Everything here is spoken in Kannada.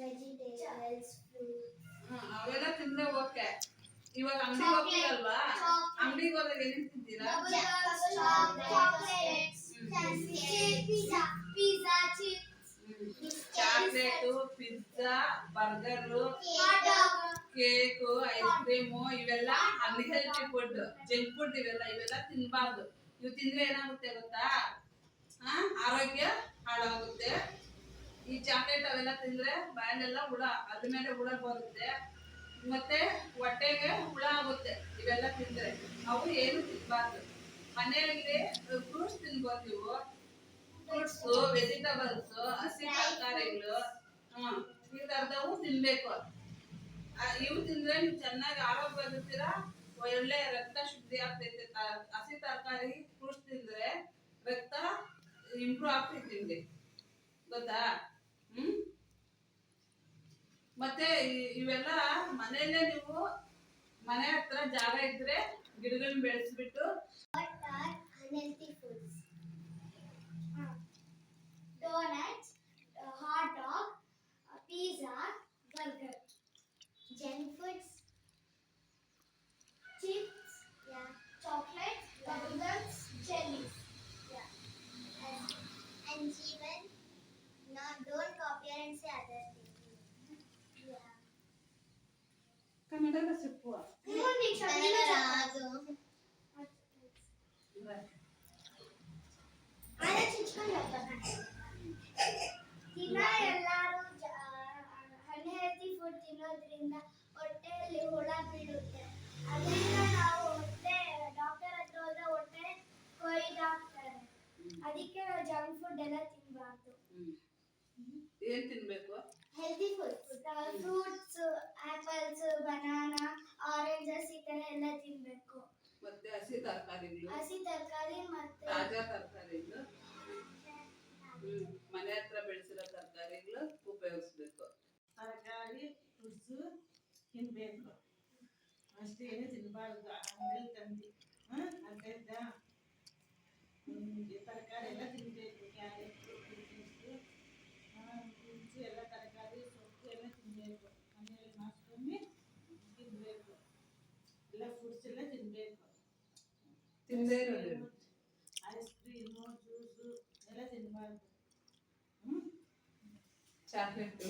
ವೆಜಿಟೇಬಲ್ಸ್ ಅವೆಲ್ಲ ತಿಂದ್ರೆ ಓಕೆ. ಇವಾಗ ಅಂಗಡಿಗೆ ಹೋಗ್ತೀರಲ್ವಾ, ಅಂಗಡಿಗೆ ಹೋದಾಗ ಏನೇನು ತಿಂತೀರಾ? Chocolate, pizza, burger, cake, ice cream, ಇವೆಲ್ಲ ಅನ್ಹೆಲ್ತಿ ಫುಡ್, ಜಂಕ್ ಫುಡ್. ಇವೆಲ್ಲ ತಿನ್ಬಾರ್ದು. ಇವು ತಿಂದ್ರೆ ಏನಾಗುತ್ತೆ ಗೊತ್ತಾ? ಆರೋಗ್ಯ ಹಾಳಾಗುತ್ತೆ. ಈ ಚಾಕ್ಲೇಟ್ ಅವೆಲ್ಲ ತಿಂದ್ರೆ ಬಾಯಲ್ಲೆಲ್ಲ ಹುಳ, ಅದ್ರ ಮೇಲೆ ಹುಳ ಬರುತ್ತೆ, ಮತ್ತೆ ಹೊಟ್ಟೆಗೆ ಹುಳ ಆಗುತ್ತೆ. ಇವೆಲ್ಲ ತಿಂದ್ರೆ ಅವು ಏನು ತಿನ್ಬಾರ್ದು. ಮನೆಯಲ್ಲಿ ಫ್ರೂಟ್ಸ್ ತಿನ್ಬೋದು. ನೀವು ಫ್ರೂಟ್ಸ್, ವೆಜಿಟಬಲ್ಸ್, ಹಸಿ ತರಕಾರಿಗಳು, ಈ ತರದವು ತಿನ್ಬೇಕು. ಇವು ತಿಂದ್ರೆ ನೀವು ಚೆನ್ನಾಗಿ ಆರೋಗ್ಯವಾಗಿರ್ತೀರಾ, ಒಳ್ಳೆ ರಕ್ತ ಶುದ್ಧಿ ಆಗ್ತೈತೆ. ಹಸಿ ತರಕಾರಿ, ಫ್ರೂಟ್ಸ್ ತಿಂದ್ರೆ ರಕ್ತ ಇಂಪ್ರೂವ್ ಆಗ್ತೈತಿ ನಿಮ್ಗೆ, ಗೊತ್ತಾ? ಮತ್ತೆ ಇವೆಲ್ಲ ಮನೆಯಲ್ಲೇ ನೀವು ಮನೆ ಹತ್ರ ಜಾಗ ಇದ್ರೆ ಗಿಡಗಳನ್ನ ಬೆಳೆಸ್ಬಿಟ್ಟು. unhealthy foods. Donuts, hot dog, pizza, burger. Junk foods, chips, chocolates, bubbles, jellies. And even don't copy and say other things. ಕನ್ನಡದ ಸಿಪ್ಪು ದಿನ ಎಲ್ಲರೂ ಅನ್ಹೆಲ್ತಿ ಫುಡ್ ತಿನ್ನೋದ್ರಿಂದ ಹೊಟ್ಟೆಯಲ್ಲಿ ಹುಳ ಬೀಳುತ್ತೆ. ಅದರಿಂದ ನಾವು ಡಾಕ್ಟರ್ ಹತ್ರ ಹೋದ್ರೆ ಹೊಟ್ಟೆ ಕೊಯ್ದಾಕ್ತಾರೆ. ಅದಕ್ಕೆ ನಾವು ಜಂಕ್ ಫುಡ್ ಎಲ್ಲ ತಿನ್ನಬಾರ್ದು. ಏನ್ ತಿನ್ಬೇಕು? Healthy foods, fruits, apples, banana, oranges, ಈ ತರ ಎಲ್ಲ ತಿನ್ಬೇಕು. ಮತ್ತೆ ಹಸಿ ತರಕಾರಿ ಮತ್ತೆ ತಾಜಾ ತರಕಾರಿಗಳು, ಮನೆ ಹತ್ರ ಬೆಳೆಸಿರೋ ತರಕಾರಿಗಳು ಉಪಯೋಗಿಸ್ಬೇಕು. ತರಕಾರಿ ಫ್ರೂಟ್ಸ್ ತಿನ್ಬೇಕು, ಅಷ್ಟೇನು ತಿನ್ಬಾರ್ದು. ಅಂಗಡಿಯಲ್ಲಿ ತಂದು ಅರ್ಧ ತರಕಾರಿ ಎಲ್ಲ ತಿನ್ಬೇಕು. ಕ್ಯಾರೆಟ್, ಫ್ರೂಟ್ಸ್ ಎಲ್ಲ ತರಕಾರಿ, ಸೊಪ್ಪು ಎಲ್ಲ ತಿನ್ಬೇಕು. ಮನೆಯಲ್ಲಿ ಮಾಡ್ಕೊಂಡು ತಿನ್ಬೇಕು. ಎಲ್ಲ ಫ್ರೂಟ್ಸ್ ಎಲ್ಲ ತಿನ್ಬೇಕು. ಐಸ್ ಕ್ರೀಮು, ಜ್ಯೂಸು ಎಲ್ಲ ತಿನ್ಬಾರ್ದು. ಚಾಕ್ಲೇಟು